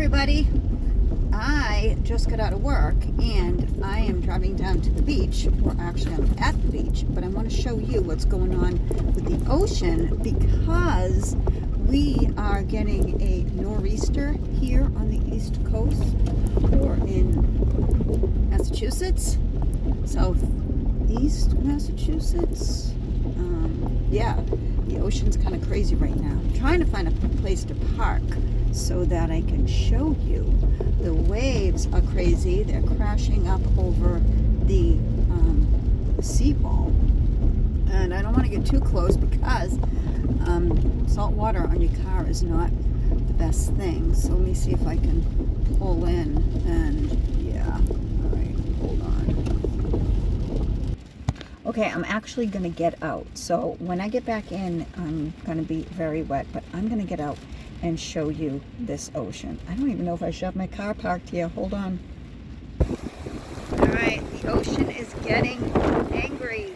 everybody. I just got out of work and I am driving down to the beach. Or actually I'm at the beach, but I want to show you what's going on with the ocean because we are getting a nor'easter here on the East Coast or in Massachusetts, southeast Massachusetts. Yeah, the ocean's kind of crazy right now. I'm trying to find a place to park so that I can show you. The waves are crazy. They're crashing up over the seawall. And I don't want to get too close because salt water on your car is not the best thing. So let me see if I can pull in and yeah. All right, hold on. Okay, I'm actually going to get out. So when I get back in, I'm going to be very wet, but I'm going to get out and show you this ocean. I don't even know if I should have my car parked here. Hold on. All right, the ocean is getting angry.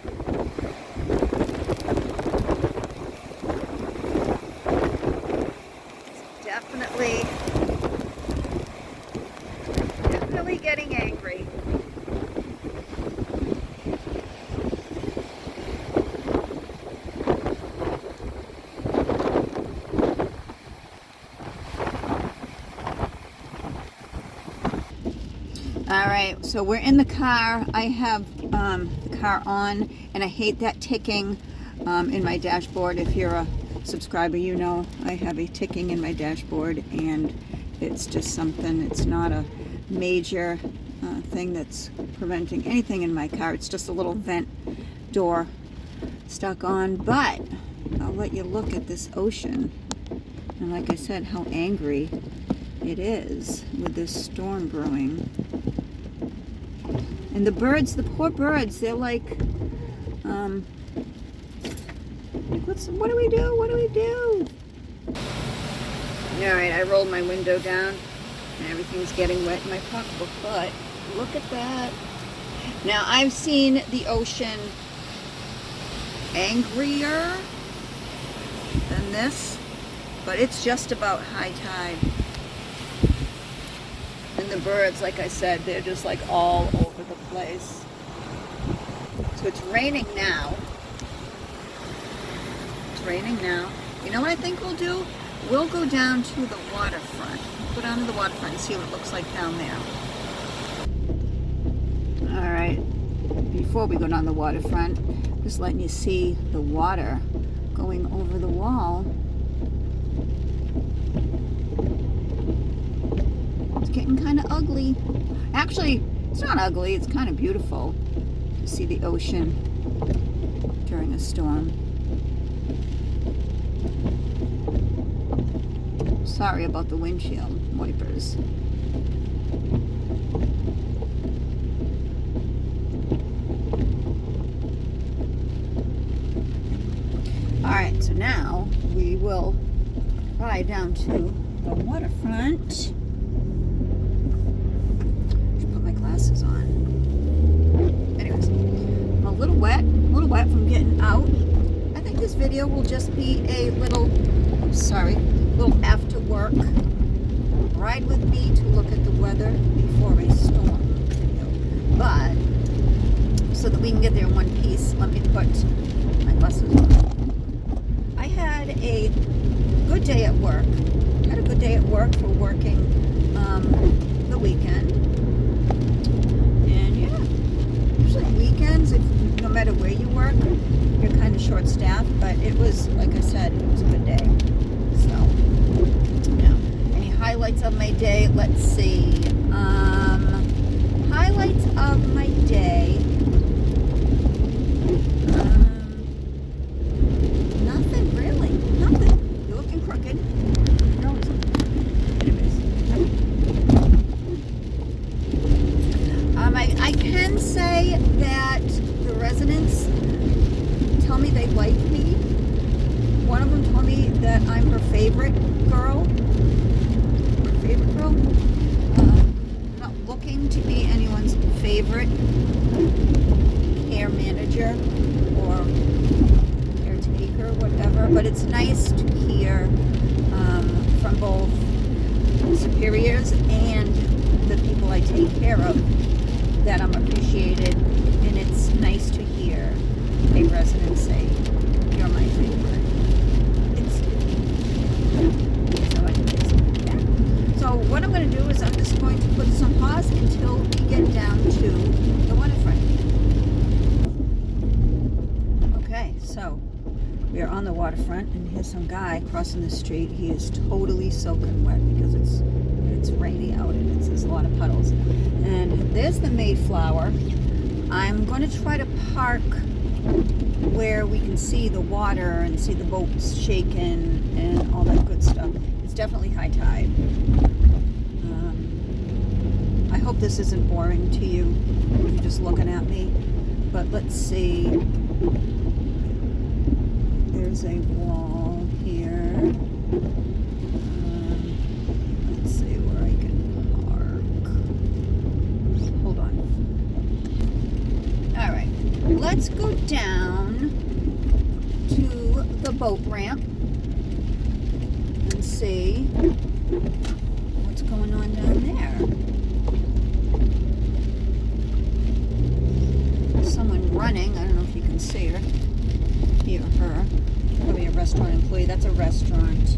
It's definitely getting angry. All right, so we're in the car. I have the car on, and I hate that ticking in my dashboard. If you're a subscriber, you know I have a ticking in my dashboard, and it's just something. It's not a major thing that's preventing anything in my car. It's just a little vent door stuck on, but I'll let you look at this ocean. And like I said, how angry it is with this storm brewing. And the birds, the poor birds, they're like, what do we do? What do we do? All right, I rolled my window down and everything's getting wet in my pocketbook, but look at that. Now, I've seen the ocean angrier than this, but it's just about high tide. And the birds, like I said, they're just like all over the place. So it's raining now. It's raining now. You know what I think we'll do? We'll go down to the waterfront. Go down to the waterfront and see what it looks like down there. All right. Before we go down the waterfront, just letting you see the water going over the wall. Getting kind of ugly. Actually, it's not ugly, it's kind of beautiful to see the ocean during a storm. Sorry about the windshield wipers. Alright, so now we will ride down to the waterfront. Glasses on. Anyways, I'm a little wet from getting out. I think this video will just be a little after work ride with me to look at the weather before a storm video. But so that we can get there in one piece, let me put my glasses on. I had a good day at work. Had a good day at work for working the weekend. Weekends, no matter where you work, you're kind of short-staffed, but it was, like I said, it was a good day. So, yeah. Any highlights of my day? Let's see. Highlights of my day. Nothing really. Nothing. You're looking crooked. I can say that the residents tell me they like me. One of them told me that I'm her favorite girl. Not looking to be anyone's favorite care manager or caretaker, whatever. But it's nice to hear from both superiors take care of, that I'm appreciated, and it's nice to hear a resident say, "You're my favorite." It's so, anyways, yeah. So what I'm going to do is I'm just going to put some pause until we get down to the waterfront. Okay, so we are on the waterfront, and here's some guy crossing the street. He is totally soaking wet because it's rainy out and there's a lot of puddles. And there's the Mayflower. I'm going to try to park where we can see the water and see the boats shaking and all that good stuff. It's definitely high tide. I hope this isn't boring to you. You're just looking at me. But let's see. There's a wall here. Let's see where I can park. Hold on. All right. Let's go down to the boat ramp and see what's going on down there. Someone running. I don't know if you can see her. He or her. Probably a restaurant employee. That's a restaurant.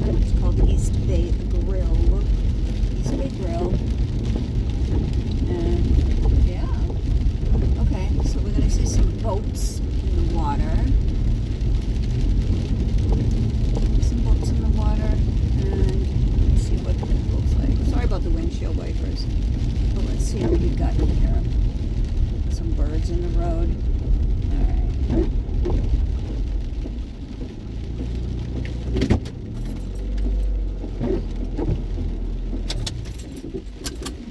It's called East Bay Grill. East Bay Grill. And yeah. Okay, so we're going to see some boats in the water. Some boats in the water. And let's see what it looks like. Sorry about the windshield wipers. But let's see what we got here. Some birds in the road. Alright.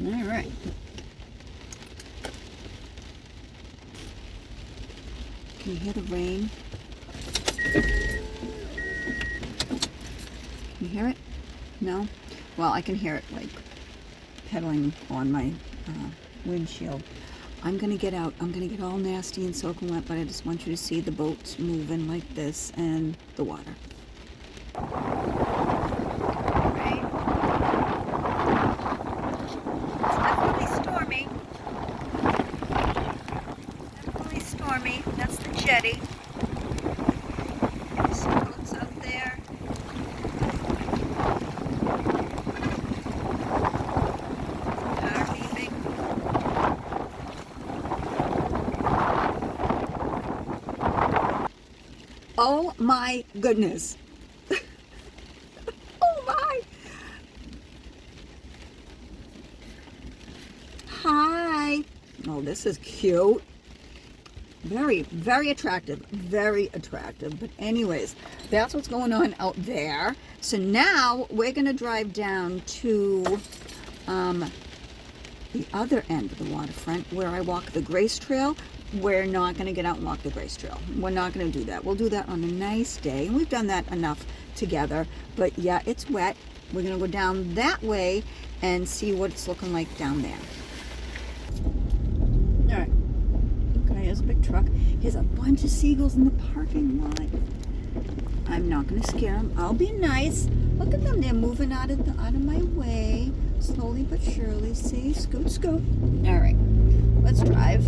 Alright. Can you hear the rain? Can you hear it? No? Well, I can hear it like pedaling on my windshield. I'm going to get out. I'm going to get all nasty and soaking wet, but I just want you to see the boats moving like this and the water. Right? It's definitely stormy. Definitely stormy. That's the jetty. There's some boats out there. Power beeping. Oh my goodness. Oh my. Hi. Oh, this is cute. Very, very attractive. Very attractive. But anyways, that's what's going on out there. So now we're going to drive down to the other end of the waterfront where I walk the Grace Trail. We're not going to get out and walk the Grace Trail. We're not going to do that. We'll do that on a nice day. And we've done that enough together. But yeah, it's wet. We're going to go down that way and see what it's looking like down there. All right. Okay, here's a big truck. Here's a bunch of seagulls in the parking lot. I'm not going to scare them. I'll be nice. Look at them. They're moving out of my way. Slowly but surely. See? Scoot, scoot. All right. Let's drive.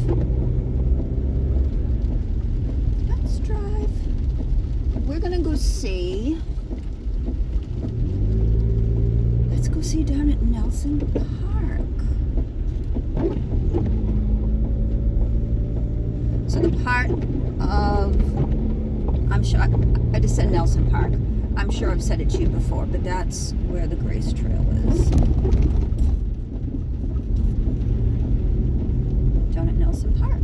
We're gonna go see. Let's go see down at Nelson Park. So the part of, I'm sure I just said Nelson Park. I'm sure I've said it to you before, but that's where the Grace Trail is. Down at Nelson Park.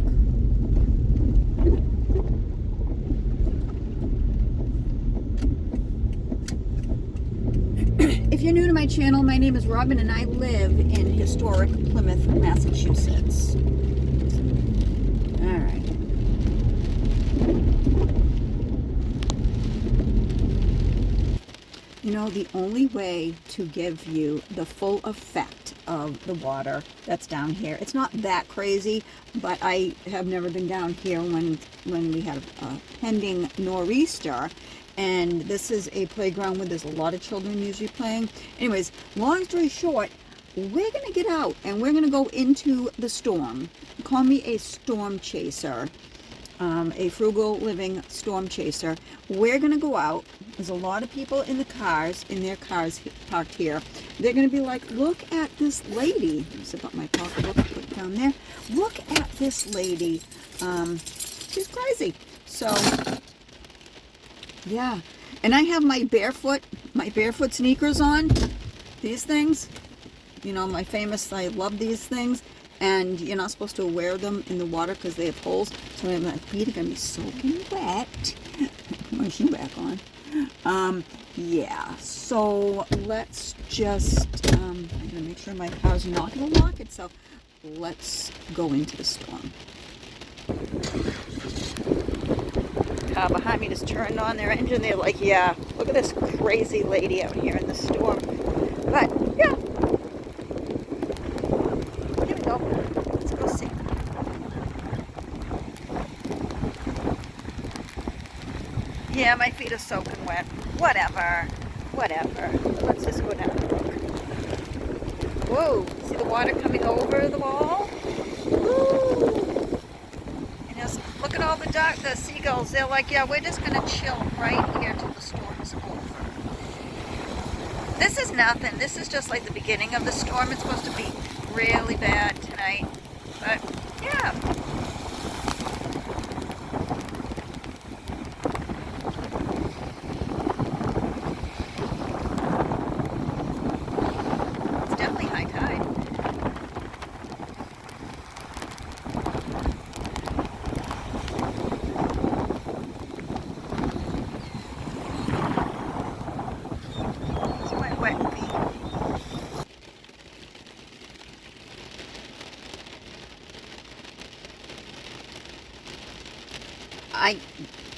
If you're new to my channel, my name is Robin and I live in historic Plymouth, Massachusetts. All right. You know, the only way to give you the full effect of the water that's down here, it's not that crazy, but I have never been down here when we had a pending nor'easter. And this is a playground where there's a lot of children usually playing. Anyways, long story short, we're gonna get out and we're gonna go into the storm. Call me a storm chaser, a frugal living storm chaser. We're gonna go out. There's a lot of people in their cars parked here. They're gonna be like, look at this lady. Zip up my pocketbook, put it down there. Look at this lady. She's crazy. So, yeah. And I have my barefoot sneakers on. These things, you know, my famous, I love these things. And you're not supposed to wear them in the water because they have holes. So my feet are going to be soaking wet. Put my shoe back on. Yeah, so let's just, I'm going to make sure my car's not going to lock itself. Let's go into the storm. Car behind me just turned on their engine. They're like, yeah, look at this crazy lady out here in the storm. But, yeah. Here we go. Let's go see. Yeah, my feet are soaking wet. Whatever. Let's just go down the brook. Whoa, see the water coming over the wall? Woo! And just look at all the seagulls. They're like, yeah, we're just going to chill right here till the storm's over. This is nothing. This is just like the beginning of the storm. It's supposed to be really bad tonight. But, yeah.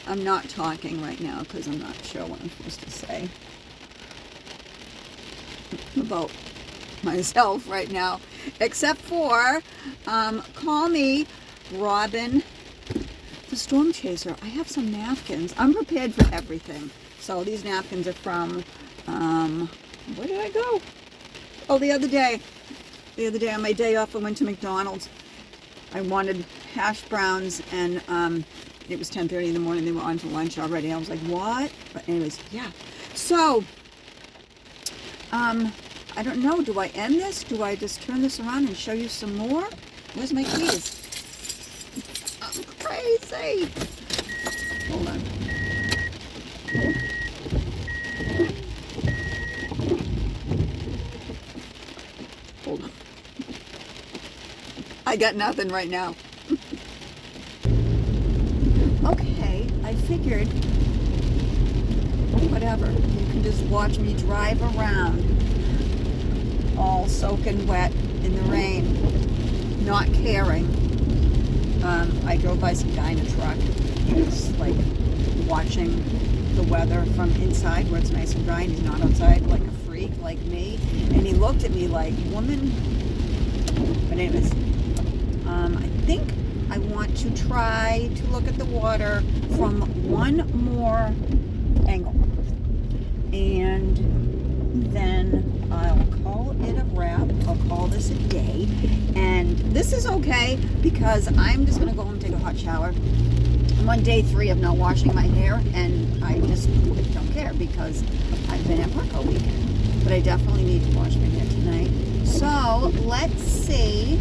I'm not talking right now because I'm not sure what I'm supposed to say about myself right now, except for call me Robin the Storm Chaser. I have some napkins. I'm prepared for everything. So these napkins are from where did I go? Oh, the other day on my day off I went to McDonald's. I wanted hash browns and it was 10:30 in the morning. They were on for lunch already. I was like, what? But anyways, yeah. So, I don't know. Do I end this? Do I just turn this around and show you some more? Where's my keys? I'm crazy. Hold on. Hold on. I got nothing right now. Okay, I figured, whatever, you can just watch me drive around all soaking wet in the rain, not caring. I drove by some guy in a truck. He was like watching the weather from inside where it's nice and dry and he's not outside like a freak like me. And he looked at me like, woman, my name is, I think I want to try to look at the water from one more angle. And then I'll call it a wrap. I'll call this a day. And this is okay because I'm just going to go home and take a hot shower. I'm on day 3 of not washing my hair and I just don't care because I've been at work all weekend. But I definitely need to wash my hair tonight. So let's see.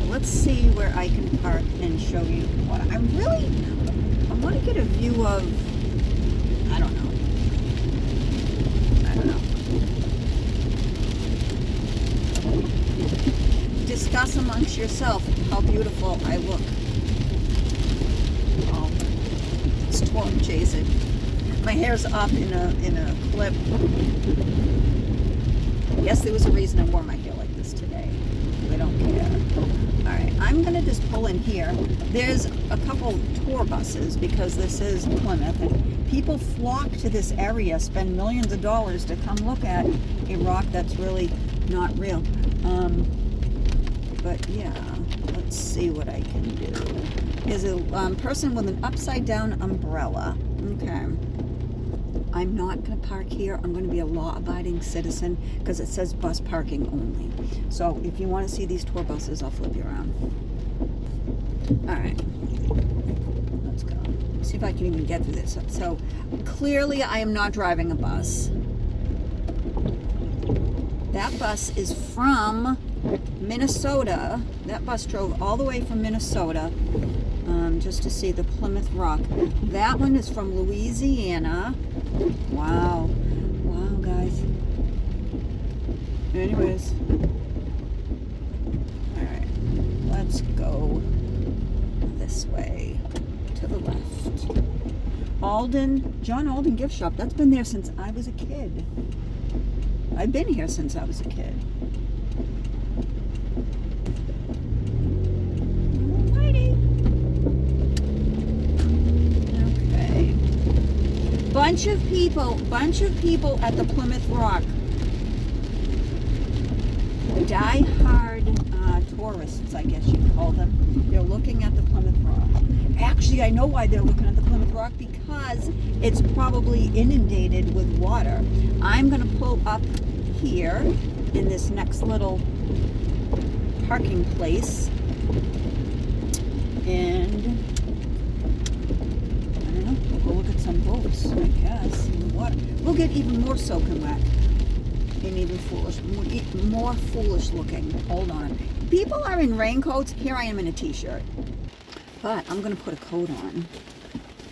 Let's see where I can park and show you what I want to get a view of. I don't know. Discuss amongst yourself how beautiful I look. Oh, storm chasing. My hair's up in a clip. Yes, there was a reason I wore my hair like this today. I don't care. Alright, I'm going to just pull in here. There's a couple tour buses because this is Plymouth and people flock to this area, spend millions of dollars to come look at a rock that's really not real. But yeah, let's see what I can do. There's a person with an upside down umbrella. Okay. I'm not going to park here. I'm going to be a law-abiding citizen because it says bus parking only. So if you want to see these tour buses, I'll flip you around. All right. Let's go. See if I can even get through this. So clearly I am not driving a bus. That bus is from Minnesota. That bus drove all the way from Minnesota just to see the Plymouth Rock. That one is from Louisiana. Wow. Wow, guys. Anyways. Alright. Let's go this way to the left. John Alden Gift Shop. That's been there since I was a kid. I've been here since I was a kid. Bunch of people at the Plymouth Rock. Die-hard tourists, I guess you'd call them. They're looking at the Plymouth Rock. Actually, I know why they're looking at the Plymouth Rock, because it's probably inundated with water. I'm going to pull up here in this next little parking place, and we'll look at some boats, I guess, in the water. We'll get even more soaking wet and even more foolish looking. Hold on. People are in raincoats. Here I am in a t-shirt. But I'm going to put a coat on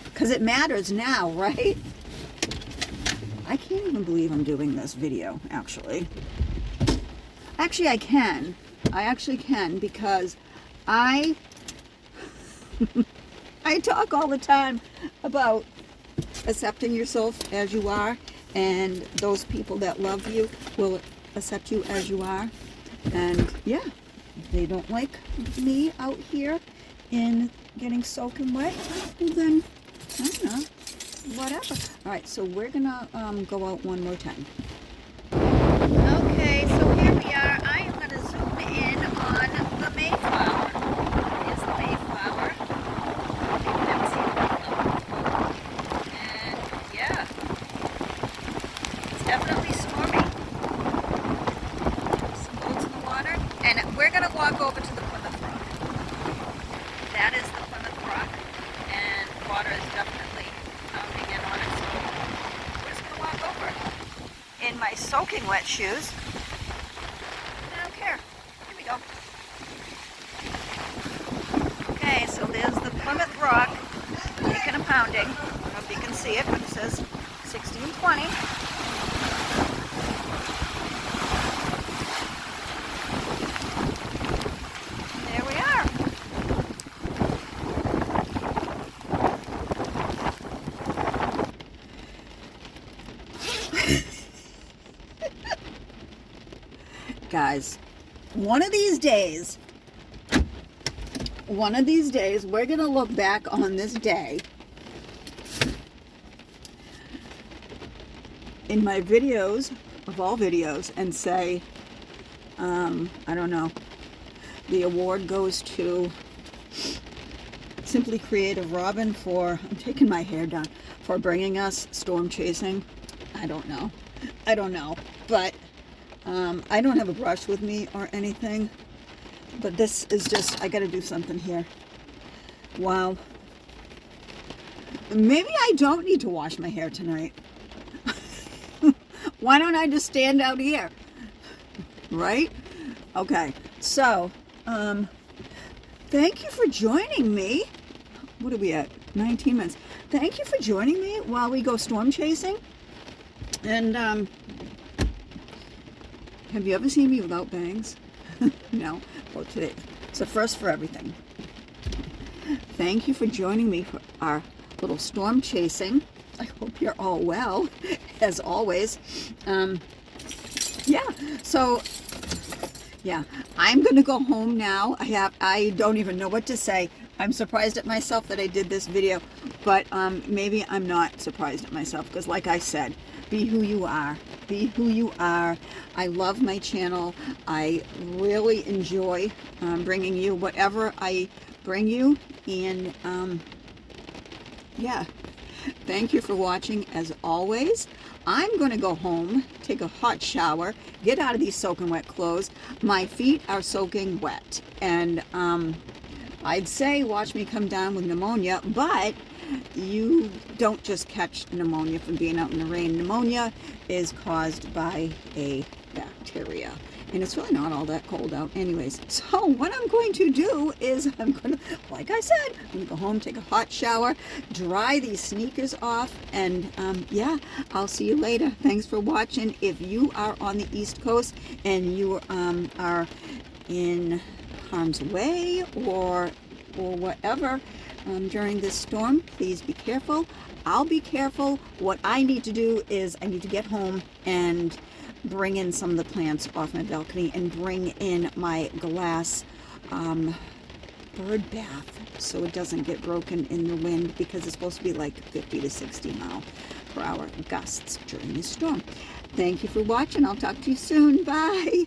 because it matters now, right? I can't even believe I'm doing this video, actually. Actually, I can. I actually can, because I talk all the time about accepting yourself as you are, and those people that love you will accept you as you are. And yeah, if they don't like me out here in getting soaking wet, well then, I don't know, whatever. All right, so we're gonna go out one more time. Okay, so here we are. I am gonna zoom in on the Mayflower. Here's the Mayflower. I've never seen one before. And yeah, it's definitely stormy. Some boats in the water, and we're gonna walk over to the Plymouth Rock. That is the Plymouth Rock, and water is definitely pounding in on it. So we're just gonna walk over in my soaking wet shoes. I don't care. Here we go. Okay, so there's the Plymouth Rock, taking a pounding. I don't know if you can see it, but it says 60 and 20. There we are. Guys, one of these days, we're going to look back on this day in my videos, of all videos, and say, I don't know, the award goes to Simply Creative Robin for, I'm taking my hair down, for bringing us storm chasing. I don't know, but I don't have a brush with me or anything, but this is just, I gotta do something here. Wow. Maybe I don't need to wash my hair tonight. Why don't I just stand out here? Right? Okay, so, thank you for joining me. What are we at? 19 minutes. Thank you for joining me while we go storm chasing. And, have you ever seen me without bangs? No. Well, today it's a first for everything. Thank you for joining me for our little storm chasing. I hope you're all well, as always. Yeah. So, yeah, I'm gonna go home now. I don't even know what to say. I'm surprised at myself that I did this video, but maybe I'm not surprised at myself, because like I said, be who you are. Be who you are. I love my channel. I really enjoy bringing you whatever I bring you. And yeah, Thank you for watching as always. I'm going to go home, take a hot shower, get out of these soaking wet clothes. My feet are soaking wet, and I'd say watch me come down with pneumonia, but you don't just catch pneumonia from being out in the rain. Pneumonia is caused by a bacteria, and it's really not all that cold out anyways. So what I'm going to do is like I said, I'm going to go home, take a hot shower, dry these sneakers off, and yeah, I'll see you later. Thanks for watching. If you are on the East Coast and you are in harm's way or whatever during this storm, please be careful. I'll be careful. What I need to do is I need to get home and bring in some of the plants off my balcony and bring in my glass bird bath so it doesn't get broken in the wind, because it's supposed to be like 50 to 60 mile per hour gusts during this storm. Thank you for watching. I'll talk to you soon. Bye.